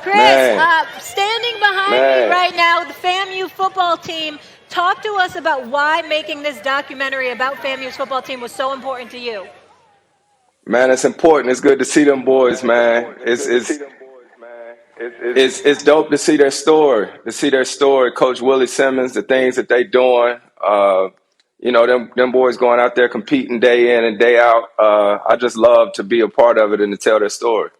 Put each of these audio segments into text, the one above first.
Chris, standing behind me right now, the FAMU football team. Talk to us about why making this documentary about FAMU's football team was so important to you. Man, it's important. It's good to see them boys, man. It's dope to see their story. Coach Willie Simmons, the things that they doing. Them boys going out there competing day in and day out. I just love to be a part of it and to tell their story.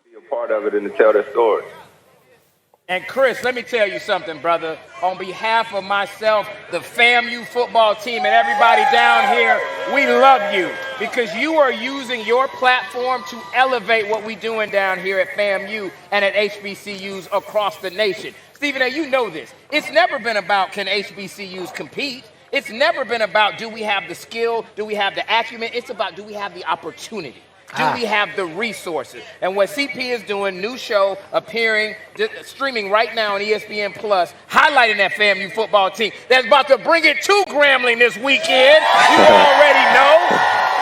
And Chris, let me tell you something, brother. On behalf of myself, the FAMU football team, and everybody down here, we love you because you are using your platform to elevate what we're doing down here at FAMU and at HBCUs across the nation. Stephen A., you know this. It's never been about can HBCUs compete. It's never been about do we have the skill, do we have the acumen. It's about do we have the opportunity. Do we have the resources? And what CP is doing, new show appearing, streaming right now on ESPN Plus, highlighting that FAMU football team that's about to bring it to Grambling this weekend. You already know.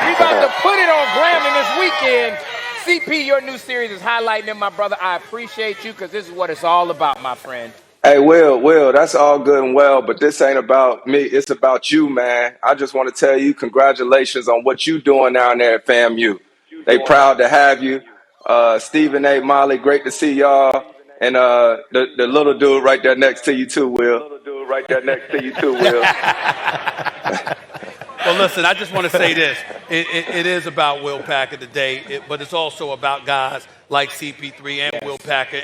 We're about to put it on Grambling this weekend. CP, your new series is highlighting them, my brother. I appreciate you because this is what it's all about, my friend. Hey, Will, that's all good and well, but this ain't about me. It's about you, man. I just want to tell you congratulations on what you doing down there at FAMU. They proud to have you. Stephen A., Molly, great to see y'all. And the little dude right there next to you too, Will. Well, listen, I just want to say this. It is about Will Packer today, but it's also about guys like CP3 and Will Packer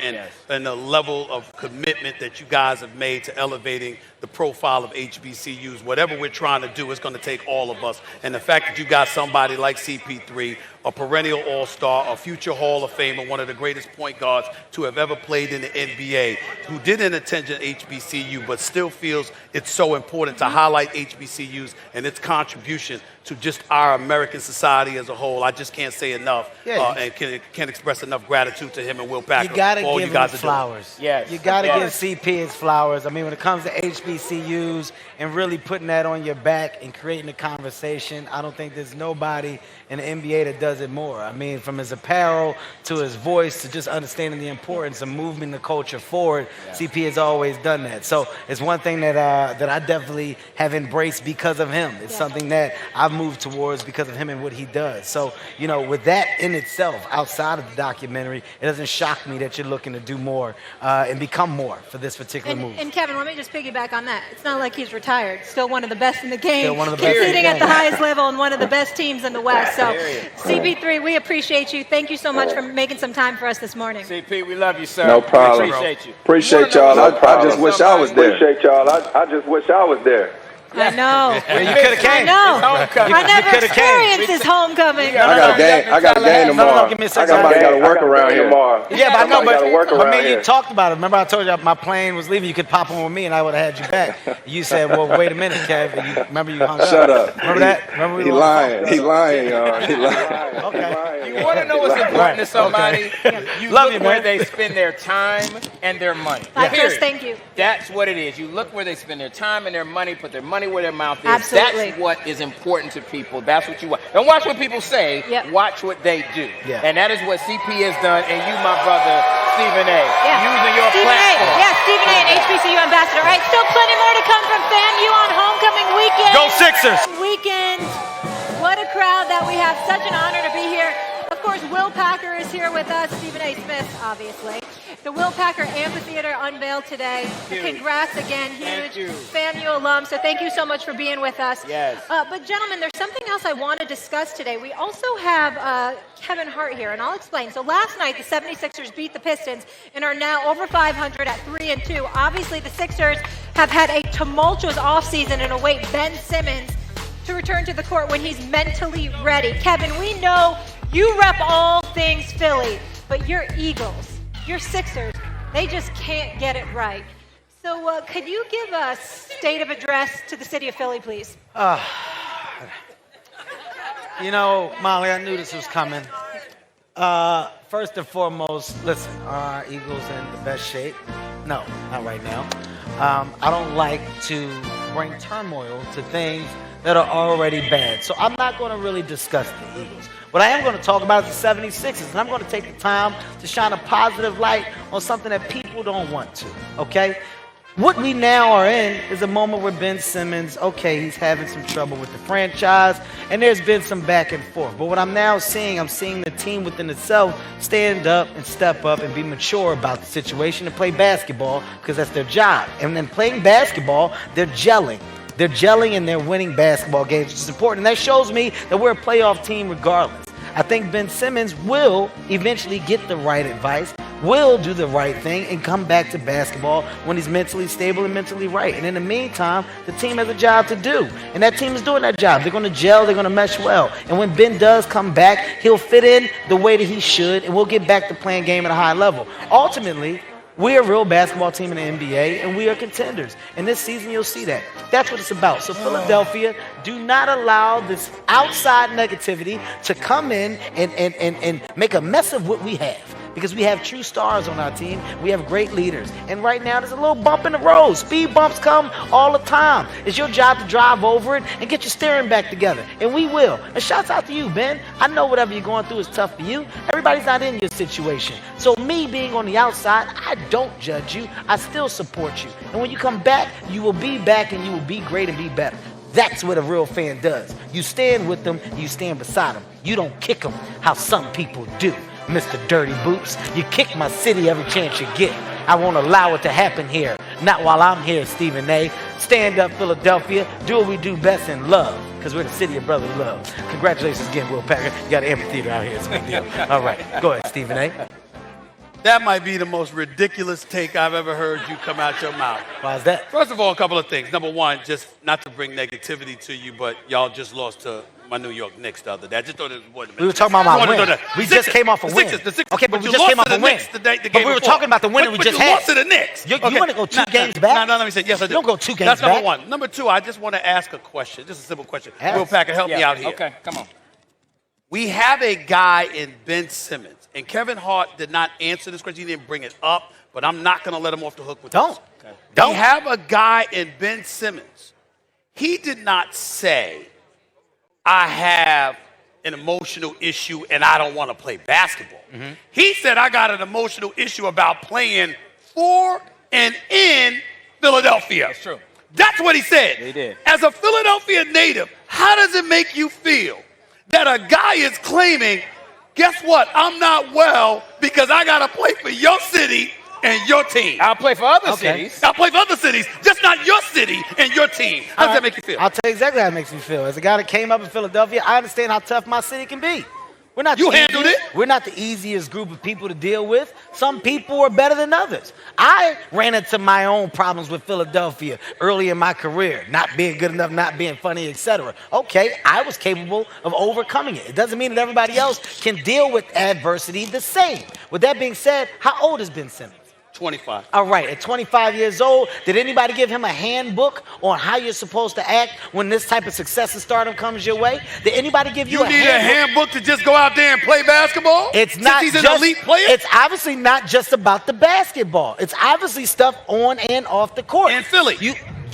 and the level of commitment that you guys have made to elevating the profile of HBCUs. Whatever we're trying to do, it's going to take all of us. And the fact that you got somebody like CP3, a perennial all-star, a future Hall of Famer, one of the greatest point guards to have ever played in the NBA, who didn't attend HBCU, but still feels it's so important to highlight HBCUs and its contribution to just our American society as a whole. I just can't say enough and can't express enough gratitude to him and Will Packer. You got to give him flowers. Yes. You got to give CP his flowers. I mean, when it comes to HBCUs and really putting that on your back and creating a conversation, I don't think there's nobody in the NBA that does it more. I mean, from his apparel to his voice to just understanding the importance of moving the culture forward, CP has always done that. So it's one thing that I definitely have embraced because of him. It's something that I've moved towards because of him and what he does. So, with that in itself, outside of the documentary, it doesn't shock me that you're looking to do more and become more for this particular move. And Kevin, let me just piggyback on that. It's not like he's retired. Still one of the best in the game. Still one of the best competing at the highest level and one of the best teams in the West. So, CP3, we appreciate you. Thank you so much for making some time for us this morning. CP, we love you, sir. No problem. Appreciate you. Appreciate y'all. I just wish I was there. I know. You could have came. I know. I never experienced this homecoming. I got a game tomorrow. I got to work around here. Yeah, but I know, but me and you talked about it. Remember I told you my plane was leaving, you could pop on with me and I would have had you back. You said, well, wait a minute, Kev. Remember you hung up. Shut up. Remember that? Remember He lying, y'all. He lying. Okay. You want to know what's important to somebody? You Love look you, where man. they spend their time and their money. Chris, thank you. That's what it is. You look where they spend their time and their money, put their money where their mouth is. Absolutely. That's what is important to people. That's what you want. Don't watch what people say. Watch what they do. Yeah. And that is what CP has done, and you, my brother, Stephen A. Using your Stephen platform. A. Stephen A. and HBCU ambassador. All right, still plenty more to come from FAMU on homecoming weekend. Go Sixers! Weekend. What a crowd that we have. Such an honor to be here. Of course, Will Packer is here with us. Stephen A. Smith, obviously. The Will Packer Amphitheater unveiled today. Huge. Congrats again, huge. Thank you. FAMU alum, so thank you so much for being with us. Yes. But gentlemen, there's something else I want to discuss today. We also have Kevin Hart here, and I'll explain. So last night, the 76ers beat the Pistons and are now over 500 at 3-2. Obviously, the Sixers have had a tumultuous offseason and await Ben Simmons to return to the court when he's mentally ready. Kevin, we know you rep all things Philly, but your Eagles, your Sixers, they just can't get it right. So could you give a state of address to the city of Philly, please? Molly, I knew this was coming. First and foremost, listen, are our Eagles in the best shape? No, not right now. I don't like to bring turmoil to things that are already bad. So I'm not going to really discuss the Eagles. What I am going to talk about is the 76ers, and I'm going to take the time to shine a positive light on something that people don't want to, okay? What we now are in is a moment where Ben Simmons, okay, he's having some trouble with the franchise, and there's been some back and forth. But what I'm now seeing, I'm seeing the team within itself stand up and step up and be mature about the situation and play basketball because that's their job. And then playing basketball, they're gelling. They're gelling and they're winning basketball games, which is important. And that shows me that we're a playoff team regardless. I think Ben Simmons will eventually get the right advice, will do the right thing, and come back to basketball when he's mentally stable and mentally right. And in the meantime, the team has a job to do. And that team is doing that job. They're going to gel. They're going to mesh well. And when Ben does come back, he'll fit in the way that he should, and we'll get back to playing game at a high level. Ultimately, we're a real basketball team in the NBA, and we are contenders. And this season, you'll see that. That's what it's about. So Philadelphia, do not allow this outside negativity to come in and make a mess of what we have. Because we have true stars on our team. We have great leaders. And right now, there's a little bump in the road. Speed bumps come all the time. It's your job to drive over it and get your steering back together. And we will. And shouts out to you, Ben. I know whatever you're going through is tough for you. Everybody's not in your situation. So me being on the outside, I don't judge you. I still support you. And when you come back, you will be back and you will be great and be better. That's what a real fan does. You stand with them, you stand beside them. You don't kick them how some people do. Mr. Dirty Boots, you kick my city every chance you get. I won't allow it to happen here. Not while I'm here, Stephen A. Stand up, Philadelphia. Do what we do best in love, because we're the city of brotherly love. Congratulations again, Will Packer. You got an amphitheater out here. It's a big deal. All right, go ahead, Stephen A. That might be the most ridiculous take I've ever heard you come out your mouth. Why is that? First of all, a couple of things. Number one, just not to bring negativity to you, but y'all just lost to my New York Knicks the other day. I just thought it was We were talking about my win. We just came off a win. Okay, but we just came off a win. But we were talking about the win that we just had. You lost to the Knicks. You want to go two games back? No, let me say, yes, I do. You don't go 2 games back. That's number back. one. Number two, I just want to ask a question. Just a simple question. Ask. Will Packer, help me out here. Okay, come on. We have a guy in Ben Simmons, and Kevin Hart did not answer this question. He didn't bring it up, but I'm not going to let him off the hook with Don't. this. Okay. Don't. We have a guy in Ben Simmons. He did not say, I have an emotional issue and I don't want to play basketball. Mm-hmm. He said, I got an emotional issue about playing for and in Philadelphia. That's true. That's what he said. He did. As a Philadelphia native, how does it make you feel that a guy is claiming, guess what, I'm not well because I got to play for your city and your team? I'll play for other cities. I'll play for other cities, just not your city and your team. How does that make you feel? I'll tell you exactly how it makes me feel. As a guy that came up in Philadelphia, I understand how tough my city can be. We're not You the handled easiest- it? We're not the easiest group of people to deal with. Some people are better than others. I ran into my own problems with Philadelphia early in my career, not being good enough, not being funny, etc. Okay, I was capable of overcoming it. It doesn't mean that everybody else can deal with adversity the same. With that being said, how old is Ben Simmons? 25. All right, at 25 years old, did anybody give him a handbook on how you're supposed to act when this type of success and stardom comes your way? Did anybody give you You need a handbook to just go out there and play basketball? It's Since not he's just, an elite player? It's obviously not just about the basketball. It's obviously stuff on and off the court. And Philly.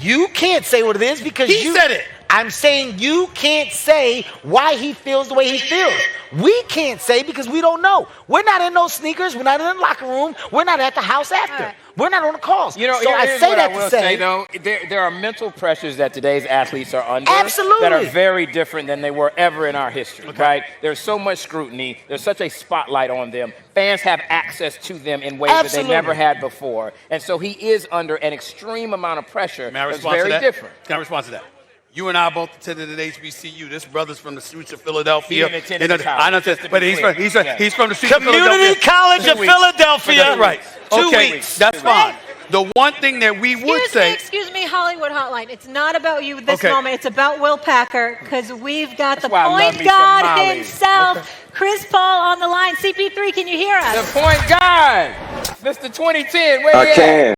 You can't say what it is because He said it. I'm saying you can't say why he feels the way he feels. We can't say because we don't know. We're not in those sneakers. We're not in the locker room. We're not at the house after. Right. We're not on the calls. You know, so I here's say what that I will to say, though, there are mental pressures that today's athletes are under Absolutely. that are very different than they were ever in our history, right? There's so much scrutiny. There's such a spotlight on them. Fans have access to them in ways that Absolutely. they never had before. And so he is under an extreme amount of pressure May I that's respond to very that? different. Can I respond to that? You and I both attended at HBCU. This brother's from the streets of Philadelphia. He didn't attend the college, I know, just to be but he's clear. he's from the streets of Philadelphia. Community College of 2 weeks. Philadelphia. That's right. 2 Okay, weeks. that's fine. The one thing that we would say. Excuse me, Hollywood Hotline. It's not about you this Okay. moment. It's about Will Packer because we've got the why I love point me some guard Molly. himself, Chris Paul, on the line. CP3, can you hear us? The point guard, Mr. 2010, where I you at? can.